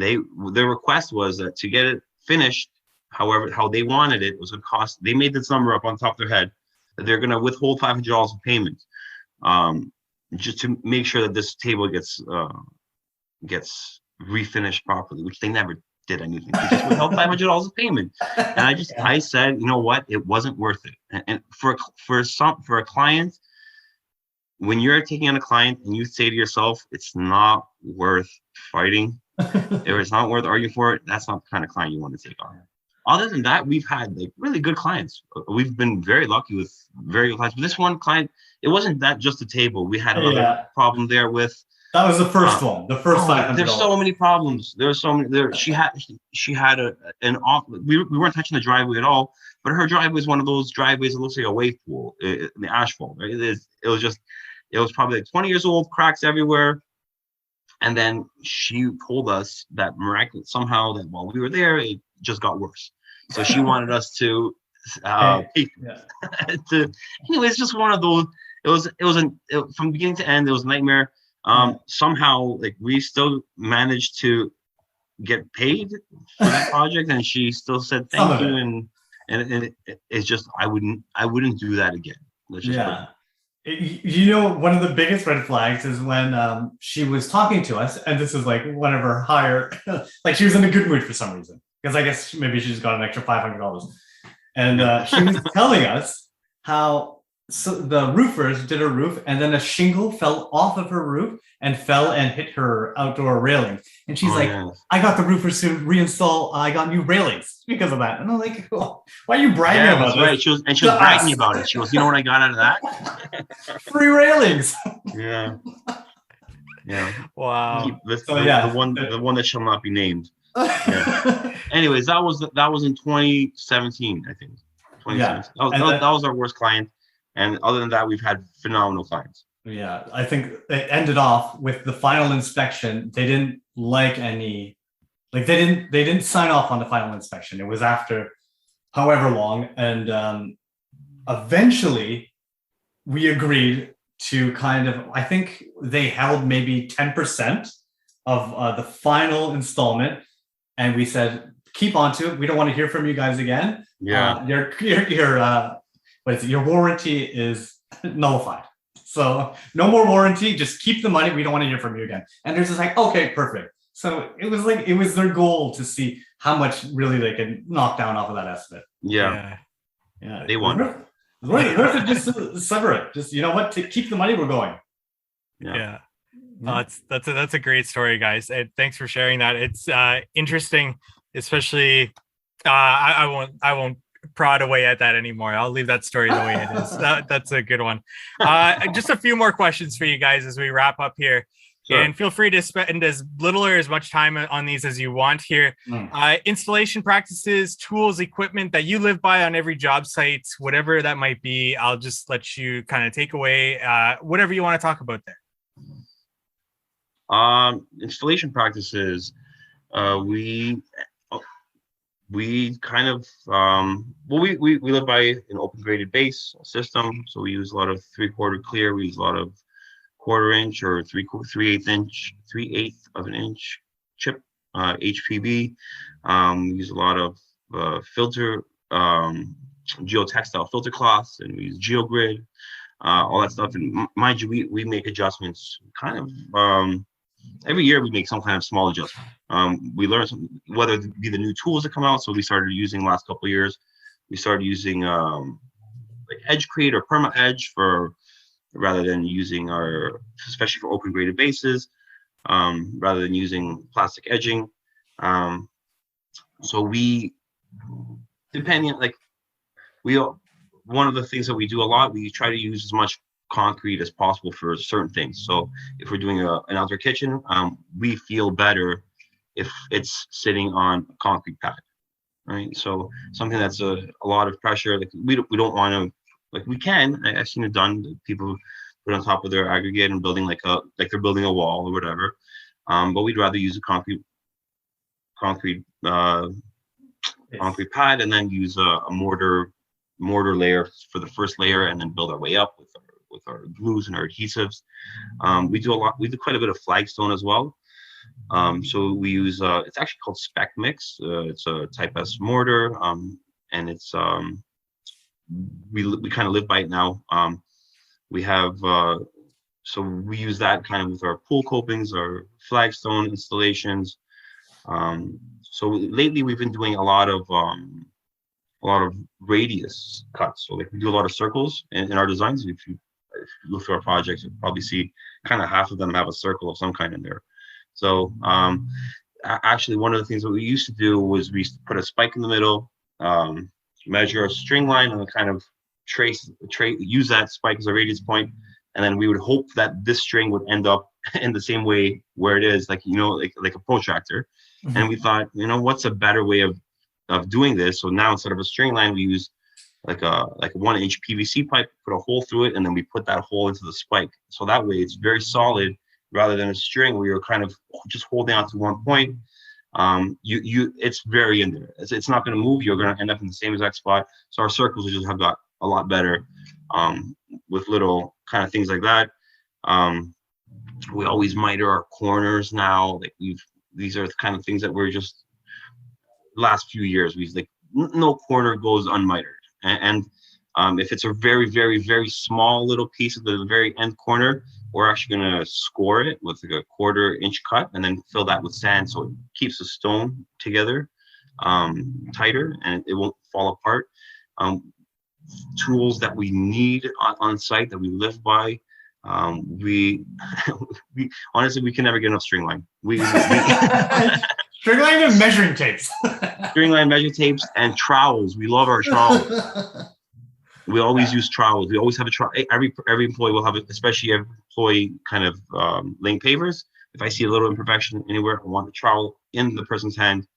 their request was that to get it finished, however, how they wanted it was going to cost. They made this number up on top of their head that they're going to withhold $500 of payment, just to make sure that this table gets refinished properly, which they never did anything. They just withheld $500 of payment. And I said, you know what? It wasn't worth it. And for a client, when you're taking on a client and you say to yourself, it's not worth fighting, if it's not worth arguing for it, that's not the kind of client you want to take on. Other than that, we've had really good clients. We've been very lucky with very good clients. But this one client, it wasn't that just a table. We had another problem there with. That was the first one. The first $500. There's so many problems. There's so many. She had an off. We weren't touching the driveway at all. But her driveway is one of those driveways that looks like a wave pool in the asphalt. Right? It was probably like 20 years old, cracks everywhere. And then she told us that miraculous somehow that while we were there, it just got worse. So she wanted us to pay. To, anyway, it's just one of those. From beginning to end, it was a nightmare. Somehow, like we still managed to get paid for that project, and she still said thank you. And it's just I wouldn't do that again. Let's just one of the biggest red flags is when she was talking to us, and this is like one of her higher, like she was in a good mood for some reason, because I guess maybe she just got an extra $500, and she was telling us how the roofers did her roof, and then a shingle fell off of her roof and fell and hit her outdoor railing, and she's I got the roofers to reinstall. I got new railings because of that, and I'm like, oh, why are you bragging about this? Right. She was bragging about it. She goes, you know what I got out of that? Free railings. Yeah. Wow. The one that shall not be named. Yeah. Anyways, that was in 2017, I think. 2017. That was our worst client. And other than that, we've had phenomenal clients. Yeah, I think it ended off with the final inspection. They didn't like any, like they didn't sign off on the final inspection. It was after however long, and eventually we agreed to kind of. I think they held maybe 10% of the final installment, and we said keep on to it. We don't want to hear from you guys again. Yeah, your warranty is nullified. So no more warranty, just keep the money. We don't want to hear from you again. And they're just like, okay, perfect. So it was their goal to see how much really they could knock down off of that estimate. Yeah. They won. Worth it just sever it. Just, you know what, to keep the money, we're going. Yeah. That's a great story, guys. Thanks for sharing that. It's interesting, especially I won't prod away at that anymore. I'll leave that story the way it is. That's a good one. Just a few more questions for you guys as we wrap up here. Sure. And feel free to spend as little or as much time on these as you want here. Installation practices, tools, equipment that you live by on every job site, whatever that might be. I'll just let you kind of take away whatever you want to talk about there. Installation practices, we kind of we live by an open graded base system, so we use a lot of 3/4 clear. We use a lot of 1/4 inch or 3/8 of an inch chip, HPB. We use a lot of filter, geotextile filter cloths, and we use GeoGrid, all that stuff. And mind you, we make adjustments kind of every year. We make some kind of small adjustment. We learn whether it be the new tools that come out. So we started using last couple of years. We started using like Edge Create or Perma Edge rather than using especially for open graded bases, rather than using plastic edging. So one of the things that we do a lot, we try to use as much concrete as possible for certain things. So if we're doing an outdoor kitchen, we feel better if it's sitting on a concrete pad, right? So something that's a lot of pressure, like we don't want to, like we can, I've seen it done, people put on top of their aggregate and building like they're building a wall or whatever. But we'd rather use a concrete pad, and then use a mortar layer for the first layer, and then build our way up with our glues and our adhesives. We do quite a bit of flagstone as well. So we use it's actually called Spec Mix. It's a Type S mortar, and it's we kind of live by it now. We have so we use that kind of with our pool copings, our flagstone installations. So lately we've been doing a lot of radius cuts. So like we do a lot of circles in our designs. If you look through our projects, you'll probably see kind of half of them have a circle of some kind in there. So actually one of the things that we used to do was we used to put a spike in the middle, measure a string line, and kind of use that spike as a radius point, and then we would hope that this string would end up in the same way where it is, like a protractor. Mm-hmm. And we thought, what's a better way of doing this? So now instead of a string line, we use like a 1-inch PVC pipe, put a hole through it, and then we put that hole into the spike. So that way it's very solid. rather than a string where you're kind of just holding on to one point. It's very in there. It's not going to move. You're going to end up in the same exact spot. So our circles just have got a lot better with little kind of things like that. We always miter our corners now. Like these are the kind of things that we're just last few years. We've like no corner goes unmitered, and if it's a very, very, very small little piece of the very end corner, we're actually going to score it with like a 1/4 inch cut and then fill that with sand so it keeps the stone together tighter and it won't fall apart. Tools that we need on site that we live by. We honestly, we can never get enough string line. String line and measuring tapes. String line, measuring tapes, and trowels. We love our trowels. We always use trowels. We always have a trowel. Every employee will have it, especially every employee kind of laying pavers. If I see a little imperfection anywhere, I want the trowel in the person's hand,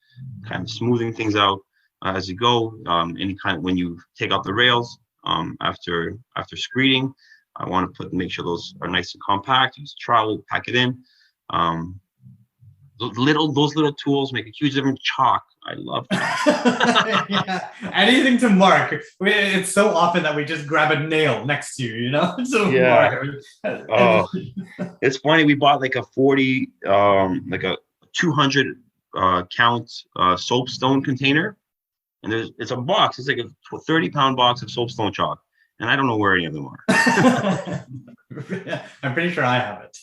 kind of smoothing things out as you go. Any kind of when you take out the rails after screeding, I want to make sure those are nice and compact. Use a trowel, pack it in. Those little tools make a huge difference. Chalk, I love chalk. Yeah. Anything to mark. It's so often that we just grab a nail next to you, you know? So yeah. Oh, it's funny. We bought like a 40, like a 200 count soapstone container, and it's a box. It's like a 30-pound box of soapstone chalk, and I don't know where any of them are. I'm pretty sure I have it.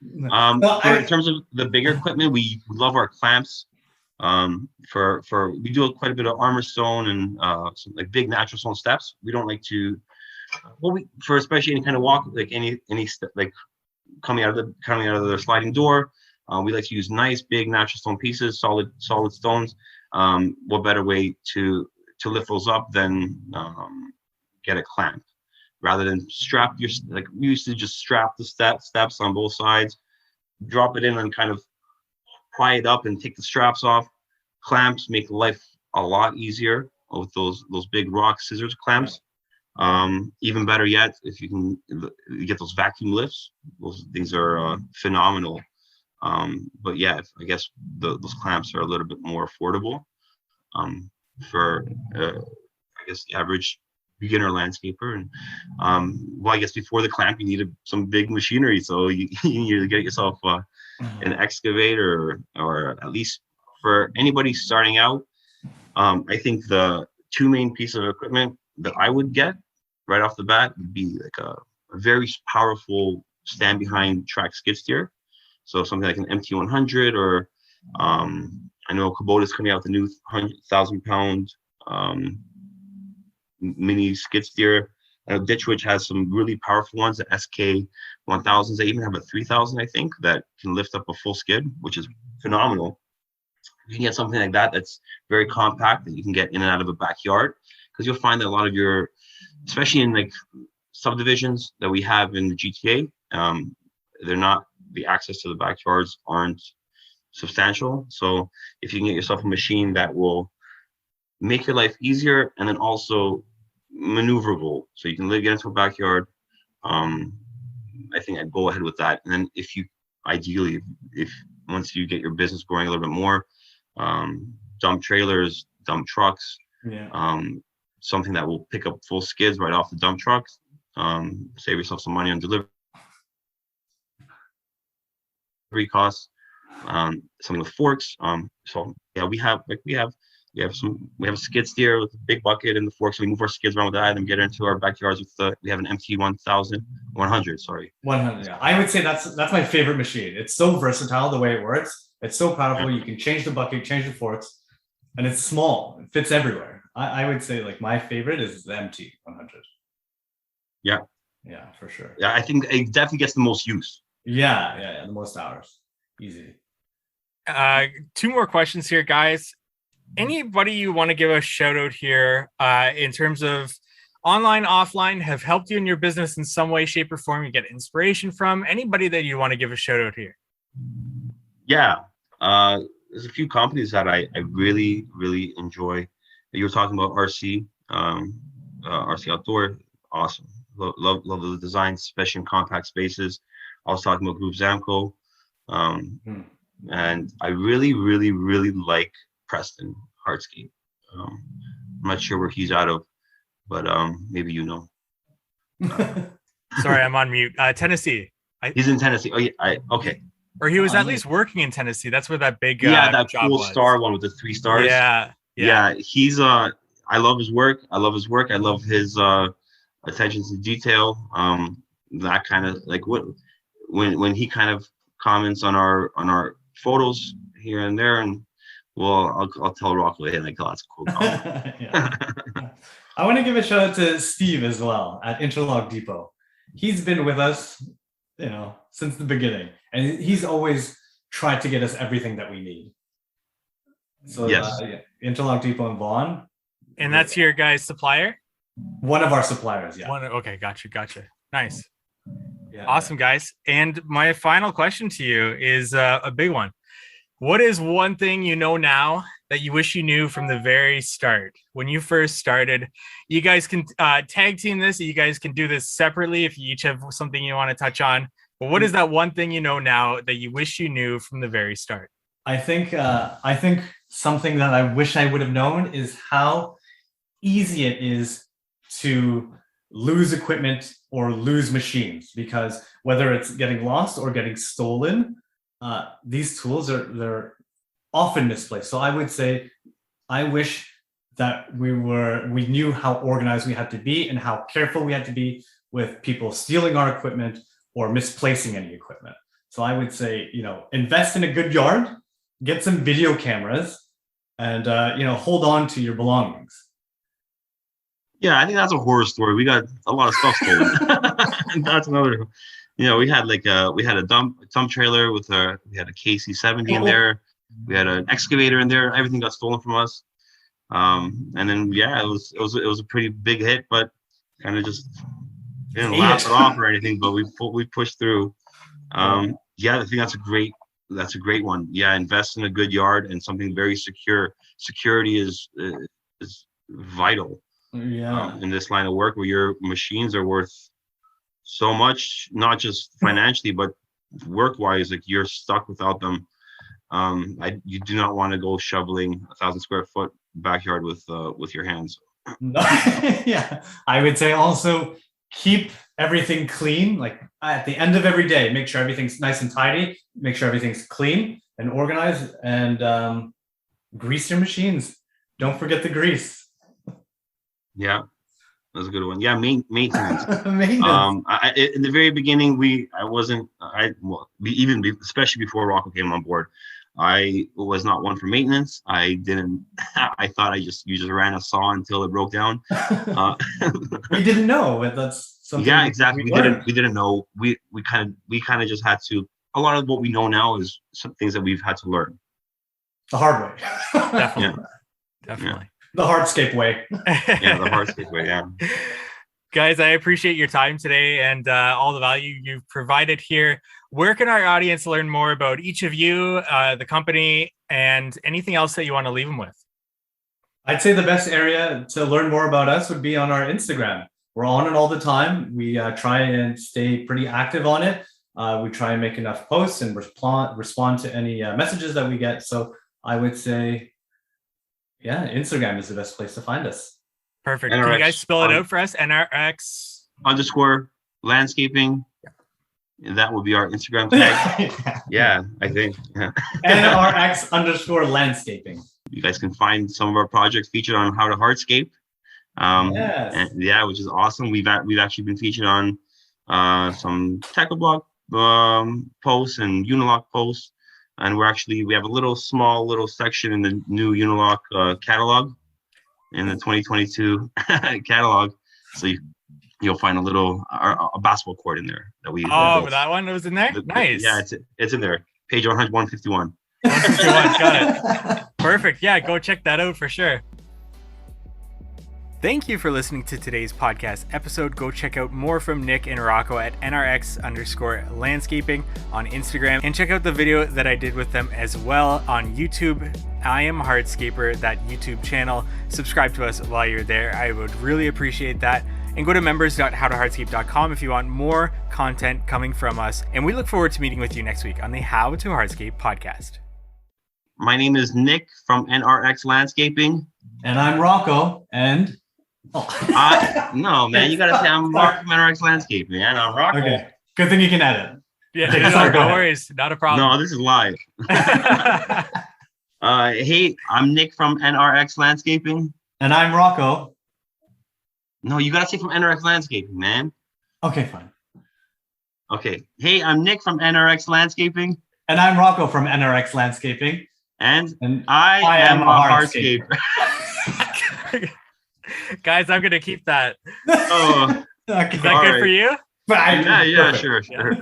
In terms of the bigger equipment, we love our clamps. We do quite a bit of armor stone and some like big natural stone steps. We don't like to, for especially any kind of walk, like any like coming out of the sliding door. We like to use nice big natural stone pieces, solid stones. What better way to lift those up than get a clamp? Rather than strap like we used to just strap the steps on both sides, drop it in and kind of pry it up and take the straps off. Clamps make life a lot easier with those big rock scissors clamps. Even better yet, if you get those vacuum lifts, those things are phenomenal. But yeah, I guess those clamps are a little bit more affordable for I guess the average beginner landscaper. And I guess before the clamp you needed some big machinery, so you need to get yourself an excavator, or at least for anybody starting out, I think the two main pieces of equipment that I would get right off the bat would be like a very powerful stand behind track skid steer, so something like an MT100, or I know Kubota's coming out with a new 1,000-pound mini skid steer. I know Ditch Witch has some really powerful ones, the SK1000s. They even have a 3000, I think, that can lift up a full skid, which is phenomenal. You can get something like that that's very compact that you can get in and out of a backyard, because you'll find that a lot of your, especially in like subdivisions that we have in the GTA, the access to the backyards aren't substantial. So if you can get yourself a machine that will make your life easier and then also maneuverable, so you can get into a backyard, I think I'd go ahead with that. And then if once you get your business growing a little bit more, dump trailers, dump trucks, something that will pick up full skids right off the dump trucks, save yourself some money on delivery costs. Something with forks. So yeah, we have a skid steer with a big bucket and the forks. So we move our skids around with that and get into our backyards with we have an MT100. Sorry. 100. Yeah. I would say that's my favorite machine. It's so versatile the way it works. It's so powerful. You can change the bucket, change the forks, and it's small. It fits everywhere. I would say like my favorite is the MT100. Yeah. Yeah, for sure. Yeah, I think it definitely gets the most use. Yeah, the most hours. Easy. 2 more questions here, guys. Anybody you want to give a shout out here in terms of online, offline, have helped you in your business in some way, shape, or form, you get inspiration from? Anybody that you want to give a shout out here? Yeah, there's a few companies that I really, really enjoy. You were talking about RC Outdoor. Awesome. Love the designs, especially in compact spaces. I was talking about Group Zamco. And I really, really, really like Preston Hardscape. I'm not sure where he's out of, but maybe you know. Sorry, I'm on mute. Tennessee. He's in Tennessee. Oh yeah, okay. Or he was at least working in Tennessee. That's where that big that job cool was. star one with the 3 stars. Yeah. He's I love his work. I love his attention to detail. That kind of like when he kind of comments on our photos here and there, and well, I'll tell Rocco, hey, like, oh, that's a cool comment. I want to give a shout out to Steve as well at Interlock Depot. He's been with us, since the beginning, and he's always tried to get us everything that we need. So yes. Interlock Depot in Vaughan. And that's your guys' supplier? One of our suppliers, yeah. Okay, gotcha. Nice. Yeah, awesome, guys. And my final question to you is a big one. What is one thing you know now that you wish you knew from the very start? When you first started, you guys can tag team this. You guys can do this separately if you each have something you want to touch on. But what is that one thing you know now that you wish you knew from the very start? I think something that I wish I would have known is how easy it is to lose equipment or lose machines, because whether it's getting lost or getting stolen, these tools they're often misplaced. So I would say I wish that we knew how organized we had to be and how careful we had to be with people stealing our equipment or misplacing any equipment. So I would say, invest in a good yard, get some video cameras, and hold on to your belongings. Yeah, I think that's a horror story. We got a lot of stuff stolen. That's another. We had a dump trailer with we had a KC70 in there. We had an excavator in there. Everything got stolen from us. And then it was a pretty big hit, but kind of just didn't laugh it off or anything. But we pushed through. I think that's a great one. Yeah, invest in a good yard and something very secure. Security is vital. Yeah. In this line of work where your machines are worth so much, not just financially, but work-wise, like you're stuck without them. You do not want to go shoveling 1,000 square foot backyard with your hands. Yeah, I would say also keep everything clean. Like at the end of every day, make sure everything's nice and tidy. Make sure everything's clean and organized, and grease your machines. Don't forget the grease. Yeah, that's a good one. Yeah, maintenance. Maintenance. In the very beginning, especially before Rocco came on board, I was not one for maintenance. I thought you just ran a saw until it broke down. We didn't know, but that's something. Yeah, exactly. We didn't know. We kind of just had to. A lot of what we know now is some things that we've had to learn the hard way. Definitely. Yeah. The hardscape way. Yeah, the hardscape way, yeah. Guys, I appreciate your time today and all the value you've provided here. Where can our audience learn more about each of you, the company, and anything else that you want to leave them with? I'd say the best area to learn more about us would be on our Instagram. We're on it all the time. We try and stay pretty active on it. We try and make enough posts and respond to any messages that we get. So I would say, yeah, Instagram is the best place to find us. Perfect. NRX, can you guys spell it out for us? NRX _ landscaping. And that would be our Instagram tag. Yeah, I think. Yeah. NRX _ landscaping. You guys can find some of our projects featured on How to Hardscape. Yes. And yeah, which is awesome. We've actually been featured on some Technoblog posts and Unilock posts. And we have a small little section in the new Unilock catalog, in the 2022 catalog. So you'll find a basketball court in there that we. Oh, that one was in there. Nice. Yeah, it's in there. Page 151. 151. Got it. Perfect. Yeah, go check that out for sure. Thank you for listening to today's podcast episode. Go check out more from Nick and Rocco at NRX _ landscaping on Instagram, and check out the video that I did with them as well on YouTube. I Am Hardscaper, that YouTube channel. Subscribe to us while you're there. I would really appreciate that. And go to members.howtohardscape.com if you want more content coming from us. And we look forward to meeting with you next week on the How to Hardscape podcast. My name is Nick from NRX Landscaping. And I'm Rocco. And no, man, you gotta say I'm Rocco from NRX Landscaping, man. I'm Rocco. okay, good thing you can edit. Yeah, Okay, no, sorry, go no ahead. worries. Not a problem. No, this is live. Hey, I'm Nick from NRX Landscaping. And I'm Rocco. No, you gotta say from NRX Landscaping, man. Okay, fine. Okay. Hey, I'm Nick from NRX Landscaping. And I'm Rocco from NRX Landscaping. And And I am a hardscaper. Guys, I'm going to keep that. Oh, Okay. Is that All good right. for you? Fine. yeah, Perfect. sure.